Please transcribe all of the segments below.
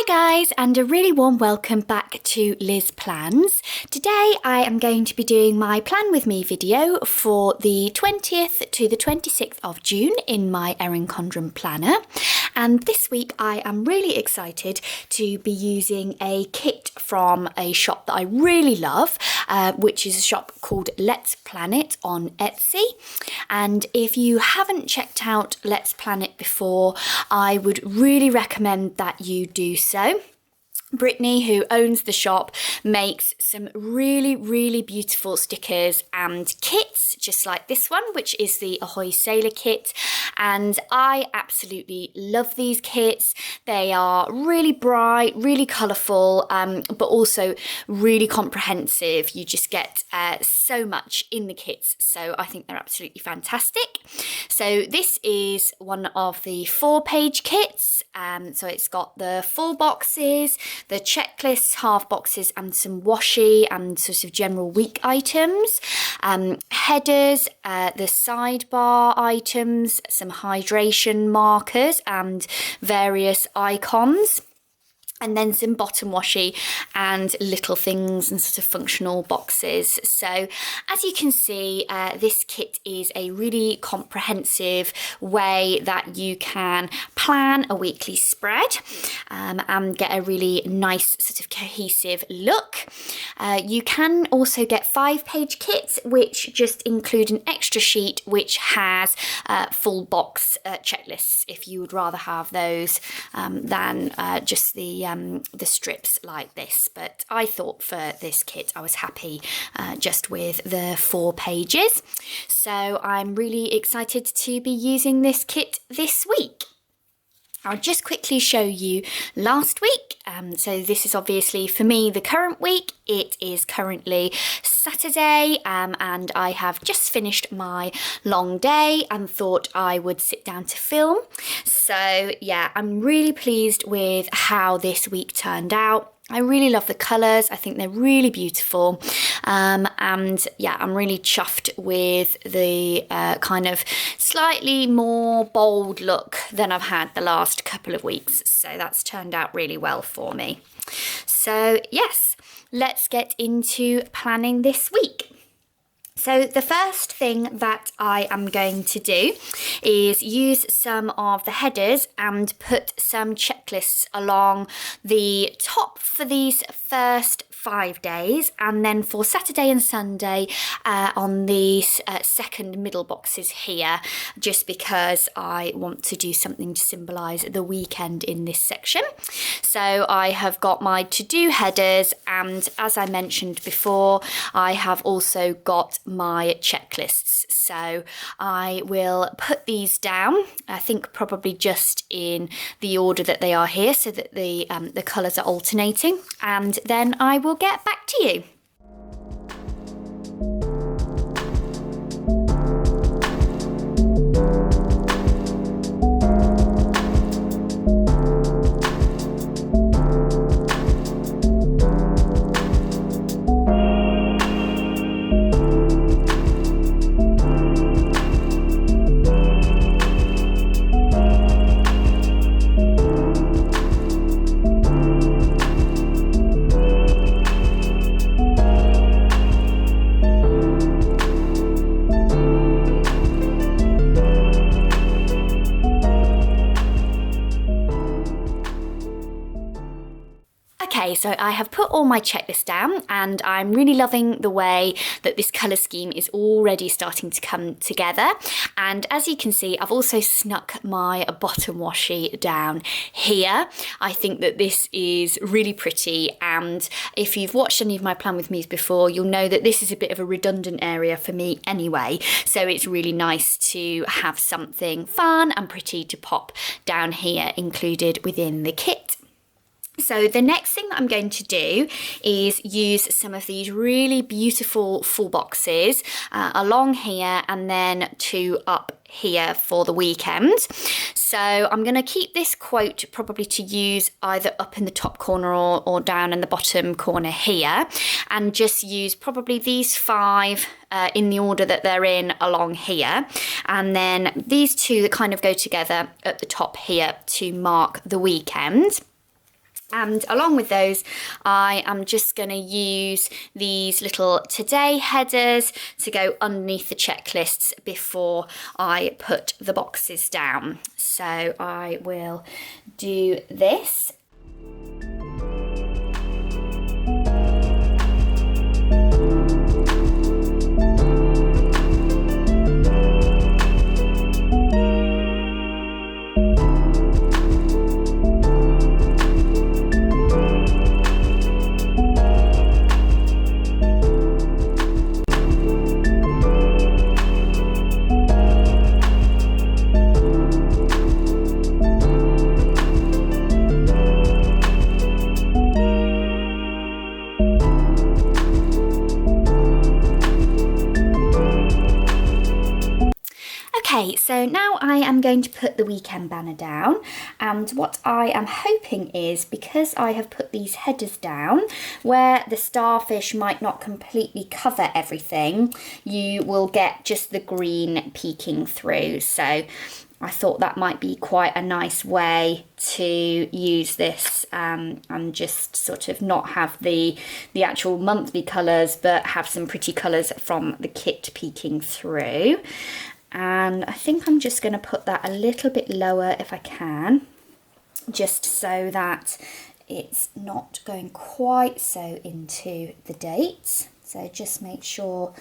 Hi guys, and a really warm welcome back to Liz Plans. Today I am going to be doing my Plan With Me video for the 20th to the 26th of June in my Erin Condren planner. And this week I am really excited to be using a kit from a shop that I really love, which is a shop called Let's Plan It on Etsy. And if you haven't checked out Let's Plan It before, I would really recommend that you do so. Brittany, who owns the shop, makes some really beautiful stickers and kits, just like this one, which is the Ahoy Sailor kit. And I absolutely love these kits. They are really bright, really colourful, but also really comprehensive. You just get so much in the kits, so I think they're absolutely fantastic. So this is one of the 4-page kits. So it's got the full boxes, the checklists, half boxes, and some washi and sort of general week items, headers, the sidebar items, some hydration markers and various icons, and then some bottom washi and little things and sort of functional boxes. So as you can see, this kit is a really comprehensive way that you can plan a weekly spread and get a really nice sort of cohesive look. You can also get 5-page kits, which just include an extra sheet which has full box checklists if you would rather have those than just the strips like this. But I thought for this kit I was happy just with the 4 pages. So I'm really excited to be using this kit this week. I'll just quickly show you last week. So this is obviously for me the current week. It is currently Saturday and I have just finished my long day and thought I would sit down to film. So yeah, I'm really pleased with how this week turned out. I really love the colours. I think they're really beautiful. And yeah, I'm really chuffed with the kind of slightly more bold look than I've had the last couple of weeks. So that's turned out really well for me. So yes, let's get into planning this week. So the first thing that I am going to do is use some of the headers and put some checklists along the top for these first 5 days, and then for Saturday and Sunday on these second middle boxes here, just because I want to do something to symbolise the weekend in this section. So I have got my to-do headers, and as I mentioned before, I have also got my checklists. So I will put these down, I think probably just in the order that they are here, so that the colours are alternating, and then I will get back to you. Okay, so I have put all my checklists down and I'm really loving the way that this colour scheme is already starting to come together. And as you can see, I've also snuck my bottom washi down here. I think that this is really pretty, and if you've watched any of my Plan With Me's before, you'll know that this is a bit of a redundant area for me anyway. So it's really nice to have something fun and pretty to pop down here included within the kit. So the next thing that I'm going to do is use some of these really beautiful full boxes along here and then 2 up here for the weekend. So I'm going to keep this quote probably to use either up in the top corner or down in the bottom corner here, and just use probably these 5 in the order that they're in along here, and then these 2 that kind of go together at the top here to mark the weekend. And along with those, I am just going to use these little today headers to go underneath the checklists before I put the boxes down. So I will do this. Okay, so now I am going to put the weekend banner down, and what I am hoping is, because I have put these headers down where the starfish might not completely cover everything, you will get just the green peeking through. So I thought that might be quite a nice way to use this and just sort of not have the actual monthly colours, but have some pretty colours from the kit peeking through. And I think I'm just going to put that a little bit lower if I can, just so that it's not going quite so into the dates. So just make sure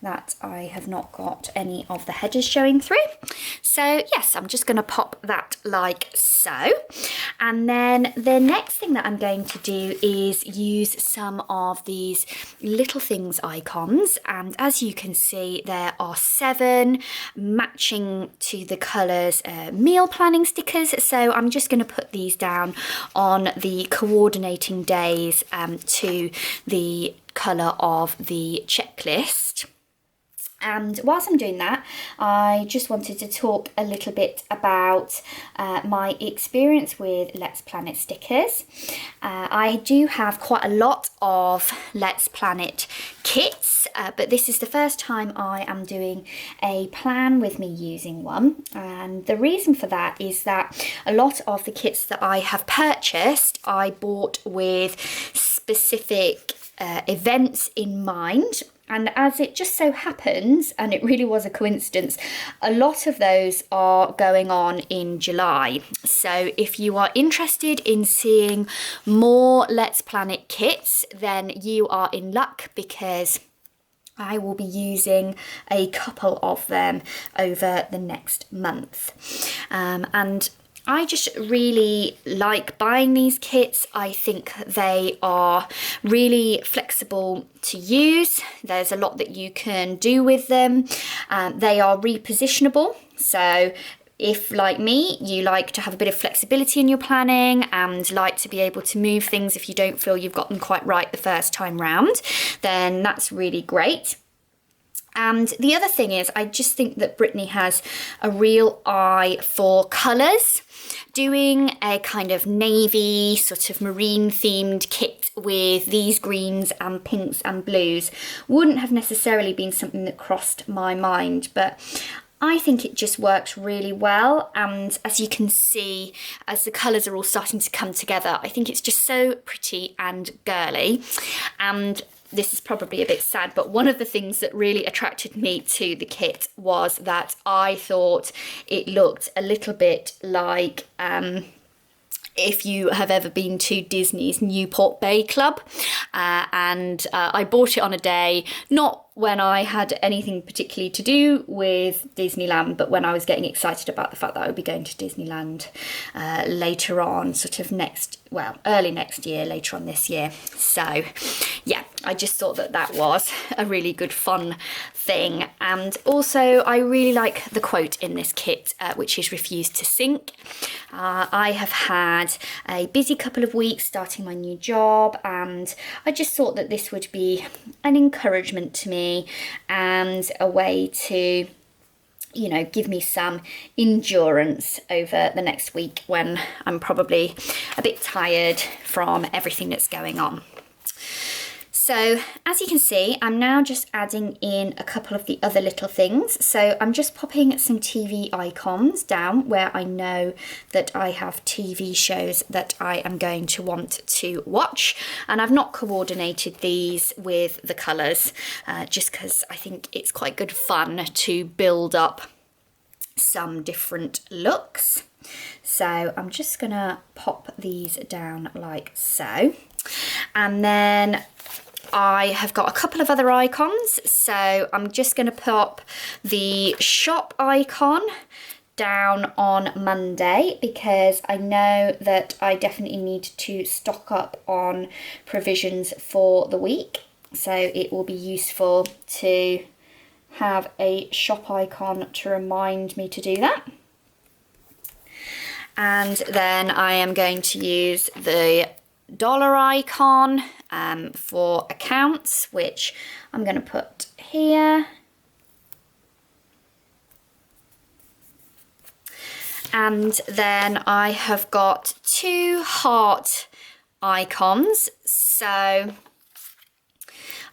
that I have not got any of the headers showing through. So yes, I'm just going to pop that like so. And then the next thing that I'm going to do is use some of these little things icons. And as you can see, there are 7 matching to the colours meal planning stickers. So I'm just going to put these down on the coordinating days to the colour of the checklist. And whilst I'm doing that, I just wanted to talk a little bit about my experience with Let's Planet stickers. I do have quite a lot of Let's Planet kits, but this is the first time I am doing a plan with me using one. And the reason for that is that a lot of the kits that I have purchased, I bought with specific events in mind. And as it just so happens, and it really was a coincidence, a lot of those are going on in July. So if you are interested in seeing more Let's Planet kits, then you are in luck, because I will be using a couple of them over the next month. And I just really like buying these kits. I think they are really flexible to use. There's a lot that you can do with them. They are repositionable. So if, like me, you like to have a bit of flexibility in your planning and like to be able to move things if you don't feel you've got them quite right the first time round, then that's really great. And the other thing is, I just think that Brittany has a real eye for colours. Doing a kind of navy, sort of marine themed kit with these greens and pinks and blues wouldn't have necessarily been something that crossed my mind, but I think it just works really well. And as you can see, as the colours are all starting to come together, I think it's just so pretty and girly. And this is probably a bit sad, but one of the things that really attracted me to the kit was that I thought it looked a little bit like if you have ever been to Disney's Newport Bay Club. And I bought it on a day, not when I had anything particularly to do with Disneyland, but when I was getting excited about the fact that I would be going to Disneyland later on, sort of early next year, later on this year. So yeah, I just thought that that was a really good fun thing. And also I really like the quote in this kit, which is "refuse to sink." I have had a busy couple of weeks starting my new job, and I just thought that this would be an encouragement to me and a way to, you know, give me some endurance over the next week when I'm probably a bit tired from everything that's going on. So as you can see, I'm now just adding in a couple of the other little things. So I'm just popping some TV icons down where I know that I have TV shows that I am going to want to watch. And I've not coordinated these with the colours, just because I think it's quite good fun to build up some different looks. So I'm just gonna pop these down like so. And then I have got a couple of other icons, so I'm just going to pop the shop icon down on Monday because I know that I definitely need to stock up on provisions for the week, so it will be useful to have a shop icon to remind me to do that. And then I am going to use the dollar icon for accounts, which I'm going to put here. And then I have got two heart icons, so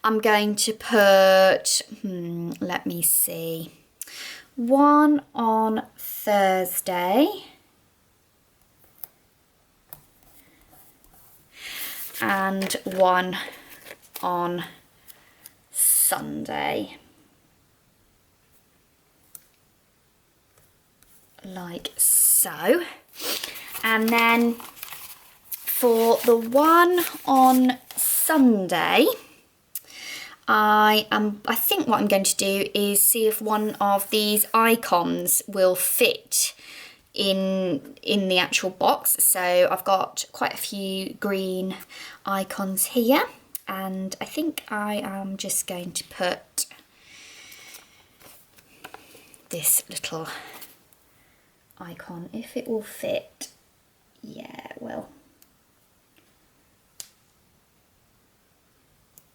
I'm going to put, let me see, one on Thursday and one on Sunday, like so. And then for the one on Sunday, I think what I'm going to do is see if one of these icons will fit in the actual box. So I've got quite a few green icons here, and I think I am just going to put this little icon, if it will fit. Yeah, it will.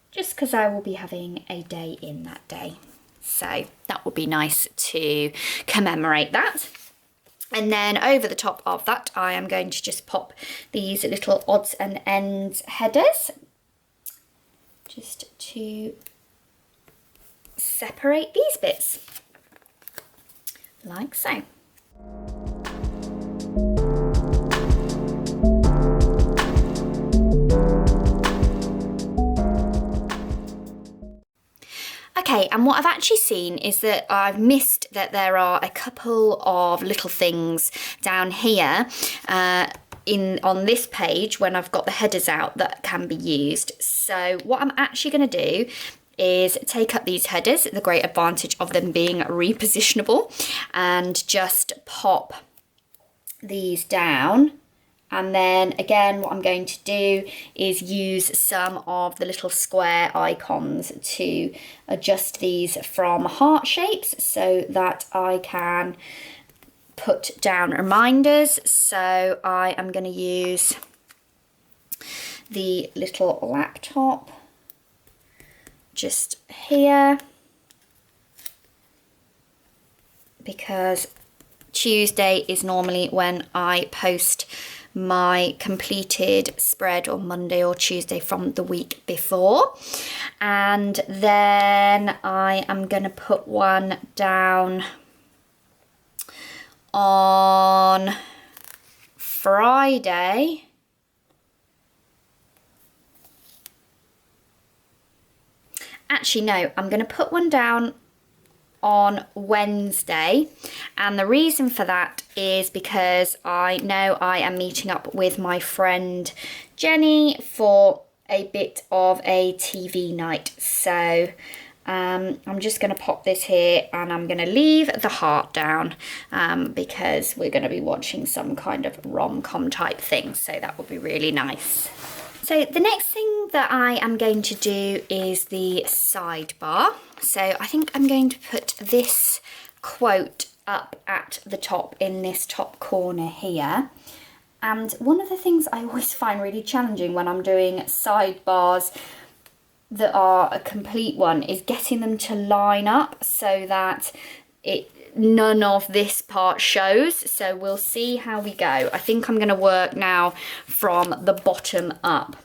Just because I will be having a day in that day, so that would be nice to commemorate that. And then over the top of that, I am going to just pop these little odds and ends headers, just to separate these bits, like so. Okay, and what I've actually seen is that I've missed that there are a couple of little things down here on this page when I've got the headers out that can be used. So what I'm actually going to do is take up these headers, the great advantage of them being repositionable, and just pop these down. And then again, what I'm going to do is use some of the little square icons to adjust these from heart shapes so that I can put down reminders. So I am going to use the little laptop just here, because Tuesday is normally when I post my completed spread, on Monday or Tuesday from the week before. And then I am going to put one down on Friday. Actually, no, I'm going to put one down on Wednesday, and the reason for that is because I know I am meeting up with my friend Jenny for a bit of a TV night. So I'm just going to pop this here, and I'm going to leave the heart down because we're going to be watching some kind of rom-com type thing, so that would be really nice. So the next thing that I am going to do is the sidebar. So I think I'm going to put this quote up at the top in this top corner here. And one of the things I always find really challenging when I'm doing sidebars that are a complete one is getting them to line up so that none of this part shows. So we'll see how we go. I think I'm going to work now from the bottom up.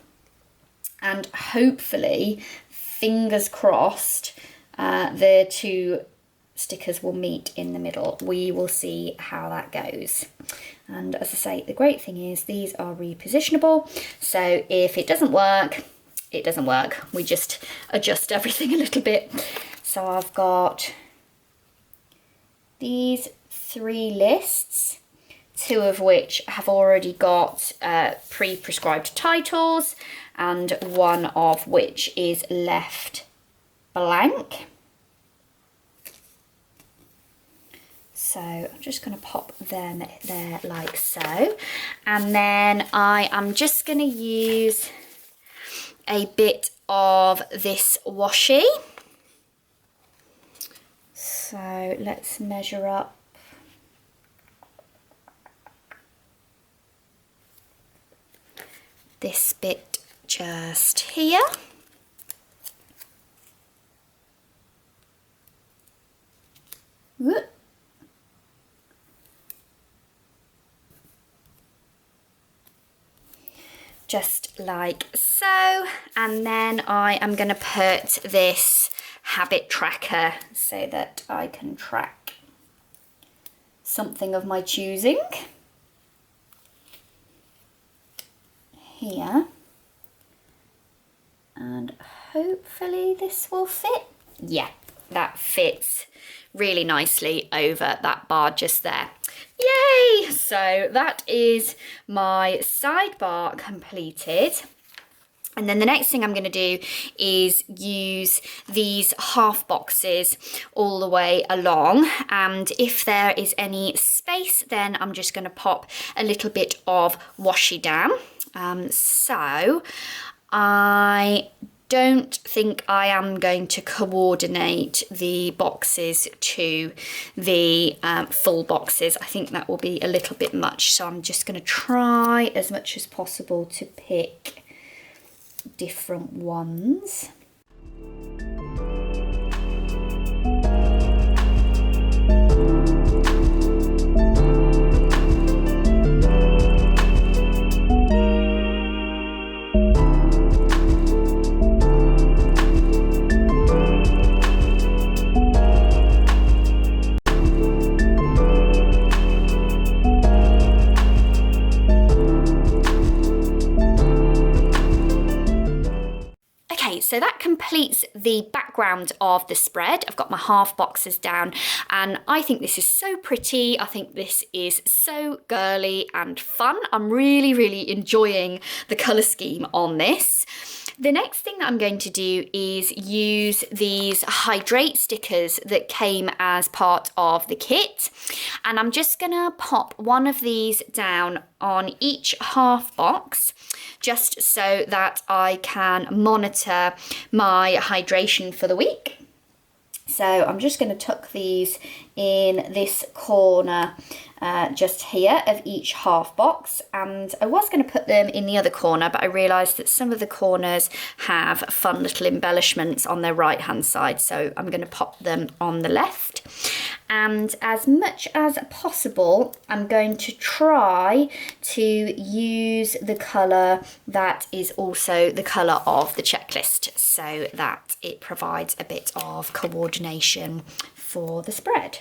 and hopefully, fingers crossed, the two stickers will meet in the middle. We will see how that goes. And as I say, the great thing is these are repositionable, so if it doesn't work, it doesn't work. We just adjust everything a little bit. So I've got these 3 lists, 2 of which have already got pre-prescribed titles, and 1 of which is left blank. So I'm just going to pop them there like so. And then I am just going to use a bit of this washi. So let's measure up. This bit just here. Whoop. Just like so, and then I am going to put this habit tracker so that I can track something of my choosing here, and hopefully this will fit. Yeah, that fits really nicely over that bar just there. Yay! So that is my sidebar completed. And then the next thing I'm going to do is use these half boxes all the way along. And if there is any space, then I'm just going to pop a little bit of washi down. So I don't think I am going to coordinate the boxes to the full boxes. I think that will be a little bit much. So I'm just going to try as much as possible to pick different ones. So that completes the background of the spread. I've got my half boxes down and I think this is so pretty. I think this is so girly and fun. I'm really enjoying the colour scheme on this. The next thing that I'm going to do is use these hydrate stickers that came as part of the kit. And I'm just gonna pop one of these down on each half box, just so that I can monitor my hydration for the week. So I'm just going to tuck these in this corner just here of each half box, and I was going to put them in the other corner, but I realised that some of the corners have fun little embellishments on their right hand side, so I'm going to pop them on the left. And as much as possible, I'm going to try to use the colour that is also the colour of the checklist, so that it provides a bit of coordination for the spread.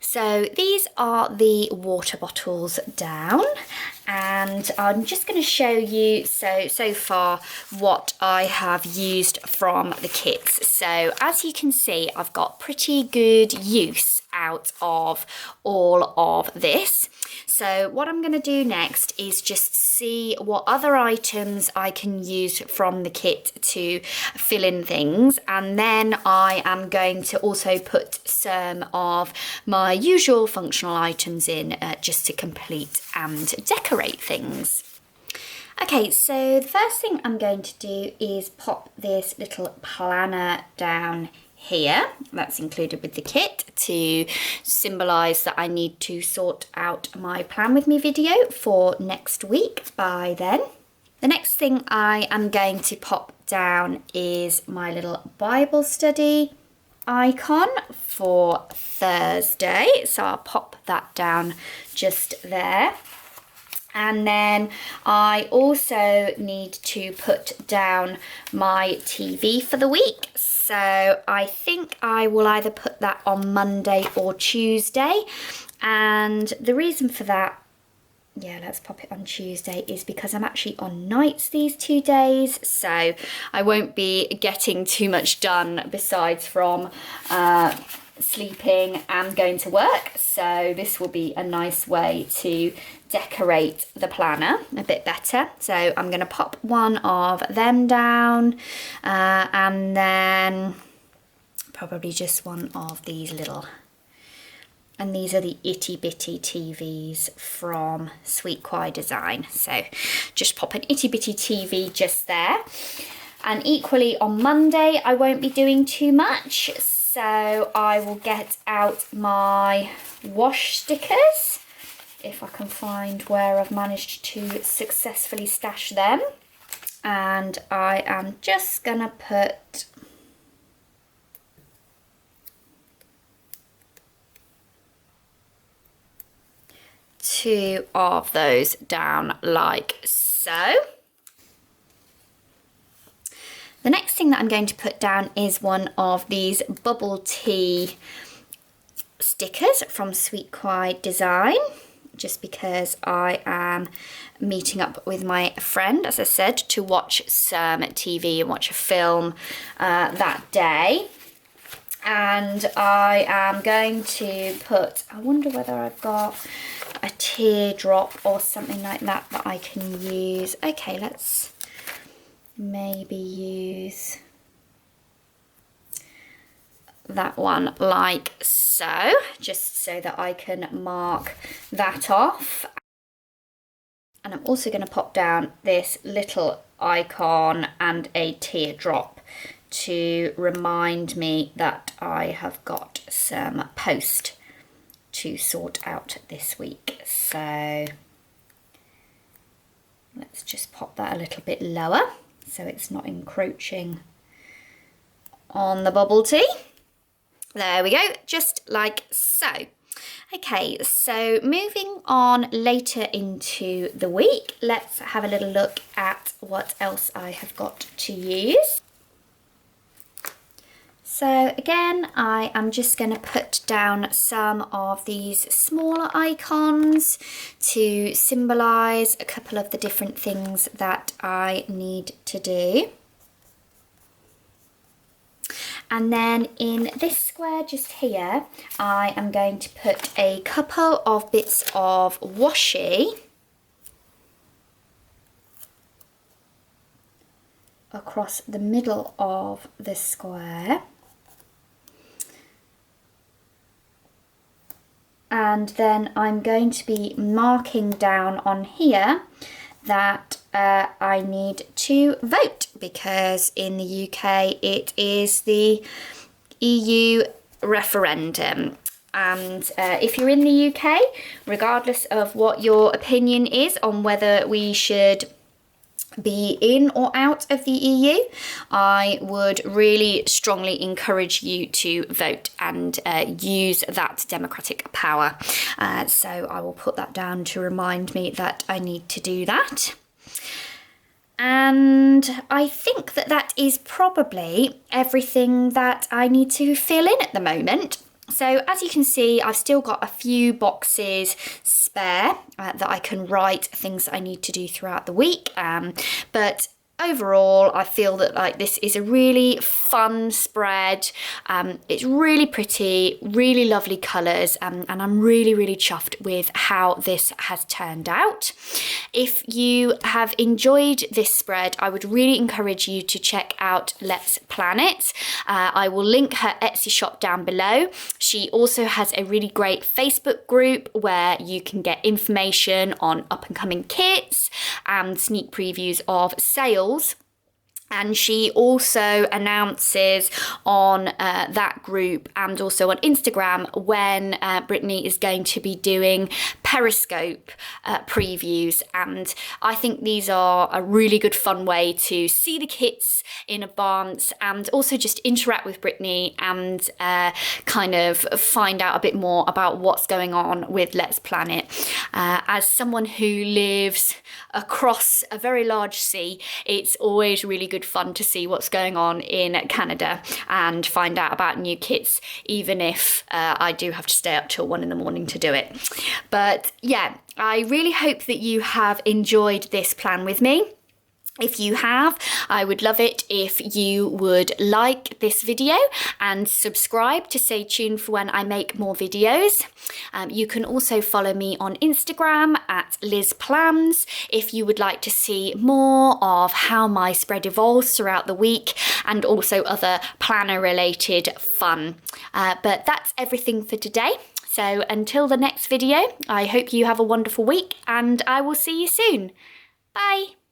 So these are the water bottles down, and I'm just going to show you so far what I have used from the kits. So as you can see, I've got pretty good use out of all of this. So what I'm going to do next is just see what other items I can use from the kit to fill in things, and then I am going to also put some of my usual functional items in just to complete and decorate things. Okay, so the first thing I'm going to do is pop this little planner down here. That's included with the kit to symbolise that I need to sort out my plan with me video for next week by then. The next thing I am going to pop down is my little Bible study icon for Thursday. So I'll pop that down just there. And then I also need to put down my TV for the week. So I think I will either put that on Monday or Tuesday. And the reason for that, yeah, let's pop it on Tuesday, is because I'm actually on nights these 2 days. So I won't be getting too much done besides from sleeping and going to work. So this will be a nice way to decorate the planner a bit better. So I'm going to pop one of them down and then probably just one of these little, and these are the itty bitty TVs from Sweet Quai Design. So just pop an itty bitty TV just there. And equally on Monday I won't be doing too much, so I will get out my wash stickers, if I can find where I've managed to successfully stash them. And I am just gonna put two of those down like so. The next thing that I'm going to put down is one of these bubble tea stickers from Sweet Quai Design, just because I am meeting up with my friend, as I said, to watch some TV and watch a film that day. And I am going to put, I wonder whether I've got a teardrop or something like that that I can use. Okay, let's maybe use that one like so, just so that I can mark that off. And I'm also going to pop down this little icon and a teardrop to remind me that I have got some post to sort out this week. So let's just pop that a little bit lower so it's not encroaching on the bubble tea. There we go, just like so. Okay, so moving on later into the week, let's have a little look at what else I have got to use. So again, I am just going to put down some of these smaller icons to symbolise a couple of the different things that I need to do. And then in this square just here, I am going to put a couple of bits of washi across the middle of the square. And then I'm going to be marking down on here that I need to vote, because in the UK it is the EU referendum. And if you're in the UK, regardless of what your opinion is on whether we should be in or out of the EU, I would really strongly encourage you to vote and use that democratic power. So I will put that down to remind me that I need to do that. And I think that that is probably everything that I need to fill in at the moment. So as you can see, I've still got a few boxes spare that I can write things that I need to do throughout the week. But overall, I feel that like this is a really fun spread. It's really pretty, really lovely colours, and I'm really chuffed with how this has turned out. If you have enjoyed this spread, I would really encourage you to check out Let's Plan It. I will link her Etsy shop down below. She also has a really great Facebook group where you can get information on up and coming kits and sneak previews of sales. And she also announces on that group and also on Instagram when Brittany is going to be doing Periscope previews. And I think these are a really good fun way to see the kits in advance and also just interact with Brittany and kind of find out a bit more about what's going on with Let's Plan It. As someone who lives across a very large sea, it's always really good fun to see what's going on in Canada and find out about new kits, even if I do have to stay up till 1 in the morning to do it. But yeah, I really hope that you have enjoyed this plan with me. If you have, I would love it if you would like this video and subscribe to stay tuned for when I make more videos. You can also follow me on Instagram at Liz Plans if you would like to see more of how my spread evolves throughout the week and also other planner related fun. But that's everything for today. So until the next video, I hope you have a wonderful week and I will see you soon. Bye.